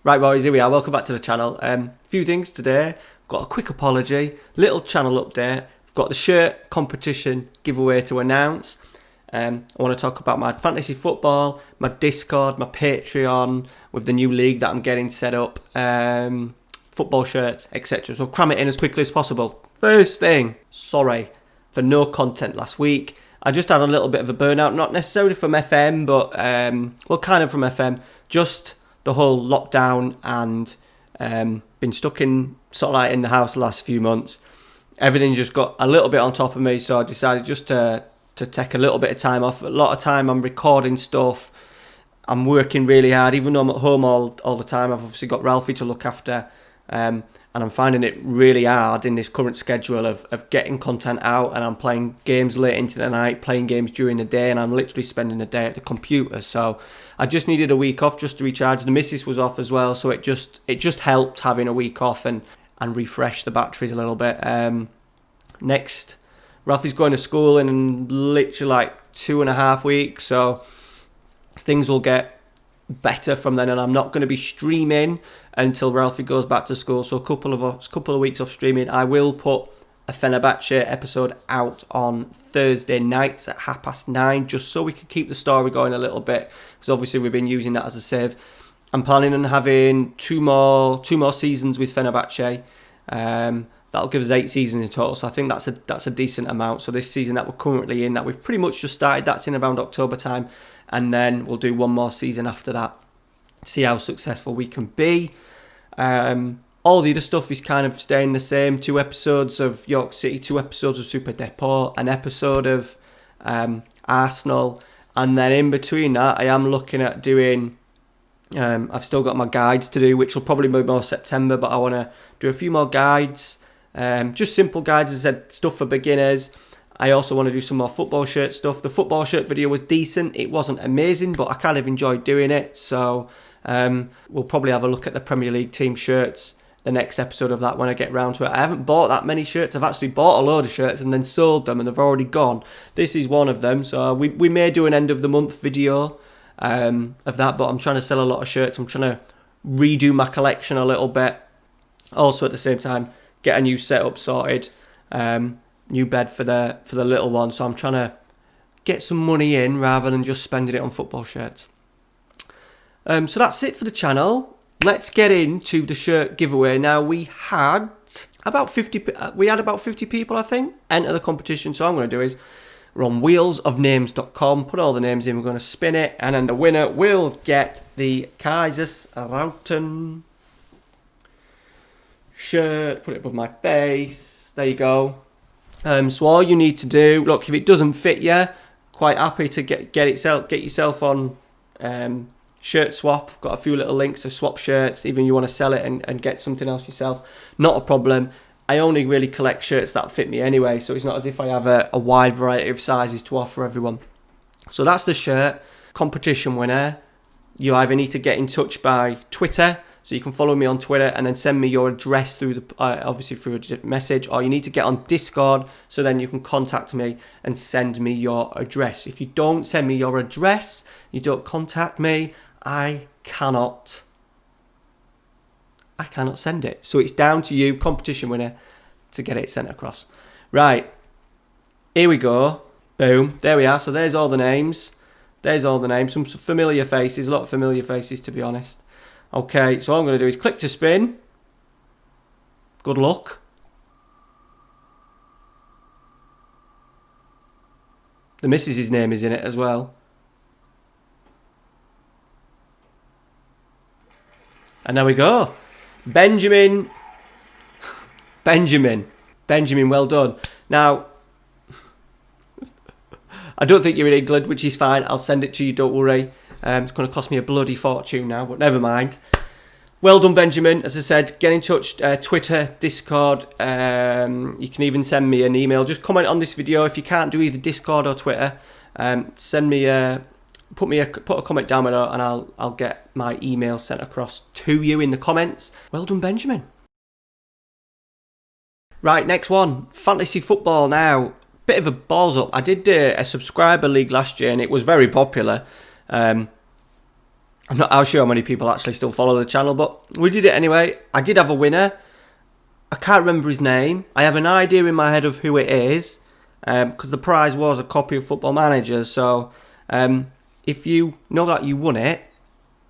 Right, boys, here we are. Welcome back to the channel. Few things today. Got a quick apology, little channel update. I've got the shirt competition giveaway to announce. I want to talk about my fantasy football, my Discord, my Patreon with the new league that I'm getting set up, football shirts, etc. So cram it in as quickly as possible. First thing, sorry for no content last week. I just had a little bit of a burnout, not necessarily from FM, but kind of from FM. Just the whole lockdown and been stuck in sort of like in the house the last few months. Everything just got a little bit on top of me, so I decided just to take a little bit of time off. A lot of time I'm recording stuff. I'm working really hard, even though I'm at home all the time. I've obviously got Ralphie to look after, and I'm finding it really hard in this current schedule of getting content out, and I'm playing games late into the night, playing games during the day, and I'm literally spending the day at the computer. So I just needed a week off just to recharge. The missus was off as well, so it just helped having a week off and refresh the batteries a little bit. Next, Ralphie's going to school in literally like 2.5 weeks, so things will get better from then, and I'm not going to be streaming until Ralphie goes back to school. So a couple of weeks off streaming. I will put a Fenerbahce episode out on Thursday nights at 9:30, just so we can keep the story going a little bit, because obviously we've been using that as a save. I'm planning on having two more seasons with Fenerbahce. That'll give us 8 seasons in total, so I think that's a decent amount. So this season that we're currently in, that we've pretty much just started, that's in around October time, and then we'll do one more season after that, see how successful we can be. All the other stuff is kind of staying the same. 2 episodes of York City, 2 episodes of Super Depot, an episode of Arsenal, and then in between that I am looking at doing I've still got my guides to do, which will probably be more September, but I want to do a few more guides, just simple guides, as I said, stuff for beginners. I also want to do some more football shirt stuff. The football shirt video was decent. It wasn't amazing, but I kind of enjoyed doing it. So we'll probably have a look at the Premier League team shirts, the next episode of that, when I get round to it. I haven't bought that many shirts. I've actually bought a load of shirts and then sold them, and they've already gone. This is one of them. So we may do an end of the month video of that, but I'm trying to sell a lot of shirts. I'm trying to redo my collection a little bit. Also at the same time, get a new setup sorted. New bed for the little one. So I'm trying to get some money in rather than just spending it on football shirts. So that's it for the channel. Let's get into the shirt giveaway. Now we had about 50 people, I think, enter the competition. So what I'm going to do is we're on wheelsofnames.com, put all the names in, we're going to spin it, and then the winner will get the Kaiserslautern shirt. Put it above my face. There you go. So all you need to do, look, if it doesn't fit you, quite happy to get yourself on Shirt Swap. Got a few little links to swap shirts, even if you want to sell it and get something else yourself. Not a problem. I only really collect shirts that fit me anyway, so it's not as if I have a wide variety of sizes to offer everyone. So that's the shirt. Competition winner. You either need to get in touch by Twitter, so you can follow me on Twitter and then send me your address through obviously through a message, or you need to get on Discord, so then you can contact me and send me your address. If you don't send me your address, you don't contact me, I cannot send it. So it's down to you, competition winner, to get it sent across. Right, here we go. Boom, there we are. So there's all the names. Some familiar faces, a lot of familiar faces, to be honest. Okay, so all I'm going to do is click to spin. Good luck. The missus' name is in it as well. And there we go. Benjamin, well done. Now, I don't think you're in England, which is fine. I'll send it to you, don't worry. It's going to cost me a bloody fortune now, but never mind. Well done, Benjamin. As I said, get in touch, Twitter, Discord. You can even send me an email. Just comment on this video. If you can't do either Discord or Twitter, send me put a comment down below, and I'll get my email sent across to you in the comments. Well done, Benjamin. Right, next one, fantasy football now. Bit of a balls up. I did a subscriber league last year, and it was very popular. I'm not sure how many people actually still follow the channel, but we did it anyway. I did have a winner. I can't remember his name. I have an idea in my head of who it is, because the prize was a copy of Football Manager. So if you know that you won it,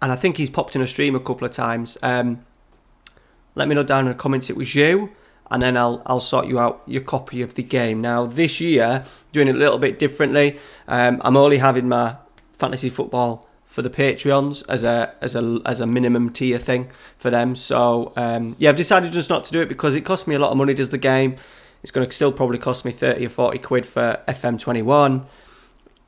and I think he's popped in a stream a couple of times, let me know down in the comments it was you, and then I'll sort you out your copy of the game. Now this year, doing it a little bit differently. I'm only having my fantasy football for the Patreons as a minimum tier thing for them. So I've decided just not to do it because it costs me a lot of money. Does the game? It's going to still probably cost me 30 or 40 quid for FM21.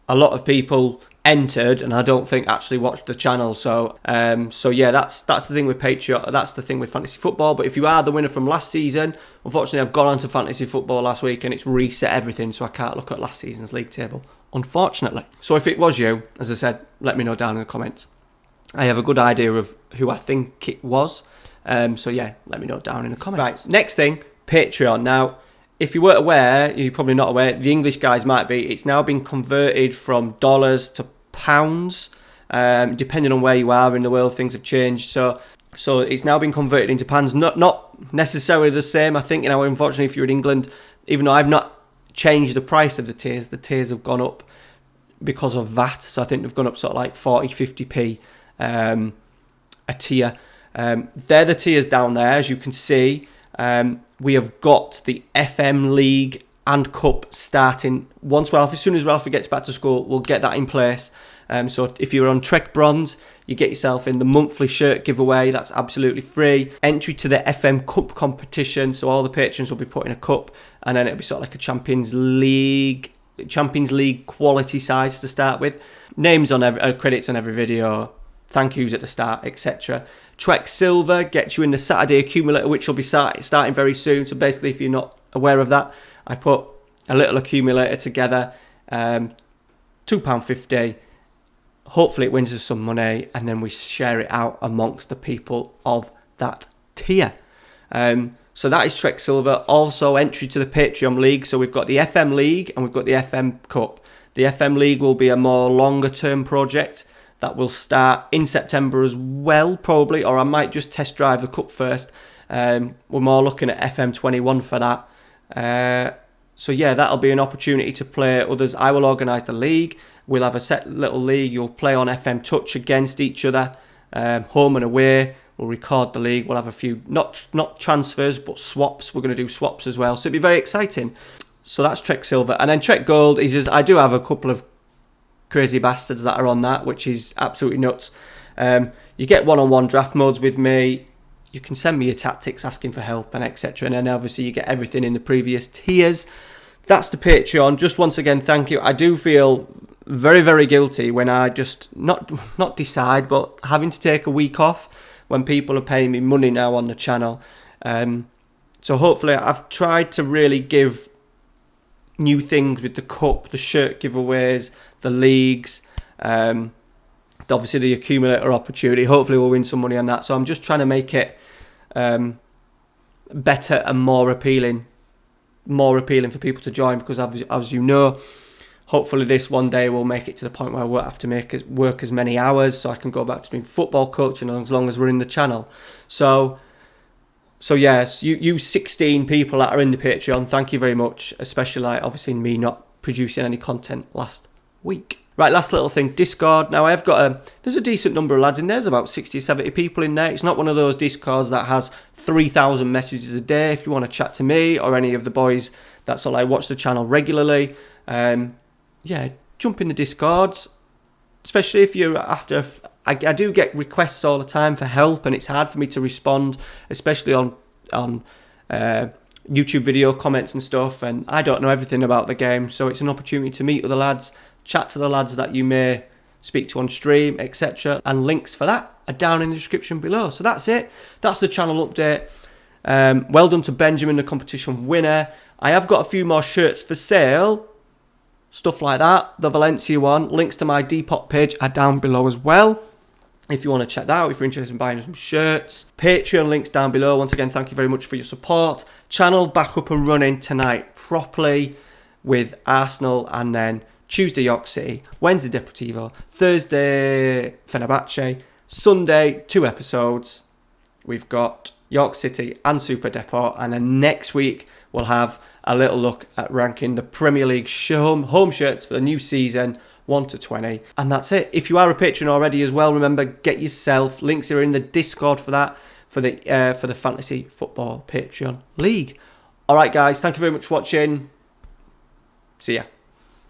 A lot of people entered, and I don't think actually watched the channel. So that's the thing with Patreon. That's the thing with fantasy football. But if you are the winner from last season, unfortunately, I've gone on to fantasy football last week and it's reset everything, so I can't look at last season's league table, unfortunately. So if it was you, as I said, let me know down in the comments. I have a good idea of who I think it was. Let me know down in the comments. Right, next thing, Patreon. Now, if you weren't aware, you're probably not aware, the English guys might be, it's now been converted from dollars to pounds. Depending on where you are in the world, things have changed. So it's now been converted into pounds. Not necessarily the same. I think, unfortunately, if you're in England, even though I've not changed the price of the tiers have gone up because of VAT. So I think they've gone up sort of like 40, 50p a tier. They're the tiers down there, as you can see. We have got the FM League and Cup starting once as soon as Ralphie gets back to school, we'll get that in place. So if you're on Trek Bronze, you get yourself in the monthly shirt giveaway. That's absolutely free. Entry to the FM Cup competition. So all the patrons will be put in a cup, and then it'll be sort of like a Champions League quality size to start with. Names on credits on every video. Thank yous at the start, etc. Trek Silver gets you in the Saturday accumulator, which will be starting very soon. So basically, if you're not aware of that, I put a little accumulator together, £2.50. Hopefully it wins us some money, and then we share it out amongst the people of that tier. So that is Trek Silver. Also entry to the Patreon League. So we've got the FM League and we've got the FM Cup. The FM League will be a more longer term project that will start in September as well, probably, or I might just test drive the Cup first. We're more looking at FM21 for that. That'll be an opportunity to play others. I will organise the league. We'll have a set little league. You'll play on FM Touch against each other, home and away. We'll record the league. We'll have a few, not transfers, but swaps. We're going to do swaps as well. So it'll be very exciting. So that's Trek Silver. And then Trek Gold is I do have a couple of crazy bastards that are on that, which is absolutely nuts. You get one-on-one draft modes with me. You can send me your tactics asking for help and etc. And then obviously you get everything in the previous tiers. That's the Patreon. Just once again, thank you. I do feel very, very guilty when I just not decide, but having to take a week off when people are paying me money now on the channel. So hopefully I've tried to really give new things with the cup, the shirt giveaways, the leagues, obviously the accumulator opportunity. Hopefully we'll win some money on that. So I'm just trying to make it better and more appealing for people to join, because as you know, hopefully this one day will make it to the point where I won't have to work as many hours, so I can go back to doing football coaching as long as we're in the channel. So yes, you 16 people that are in the Patreon, thank you very much, especially obviously me not producing any content last week. Right, last little thing, Discord. Now I've got there's a decent number of lads in there. There's about 60 or 70 people in there. It's not one of those Discords that has 3,000 messages a day. If you want to chat to me or any of the boys that sort of watch the channel regularly, jump in the Discords. Especially if you're after, I do get requests all the time for help, and it's hard for me to respond, especially on YouTube video comments and stuff, and I don't know everything about the game, so it's an opportunity to meet other lads, chat to the lads that you may speak to on stream, etc. And links for that are down in the description below. So that's it. That's the channel update. Well done to Benjamin, the competition winner. I have got a few more shirts for sale. Stuff like that. The Valencia one. Links to my Depop page are down below as well, if you want to check that out, if you're interested in buying some shirts. Patreon links down below. Once again, thank you very much for your support. Channel back up and running tonight properly with Arsenal, and then Tuesday York City, Wednesday Deportivo, Thursday Fenerbahce, Sunday, 2 episodes. We've got York City and Super Depot, and then next week we'll have a little look at ranking the Premier League home shirts for the new season, 1 to 20. And that's it. If you are a patron already as well, remember, get yourself, links are in the Discord for that, for the Fantasy Football Patreon League. Alright guys, thank you very much for watching. See ya.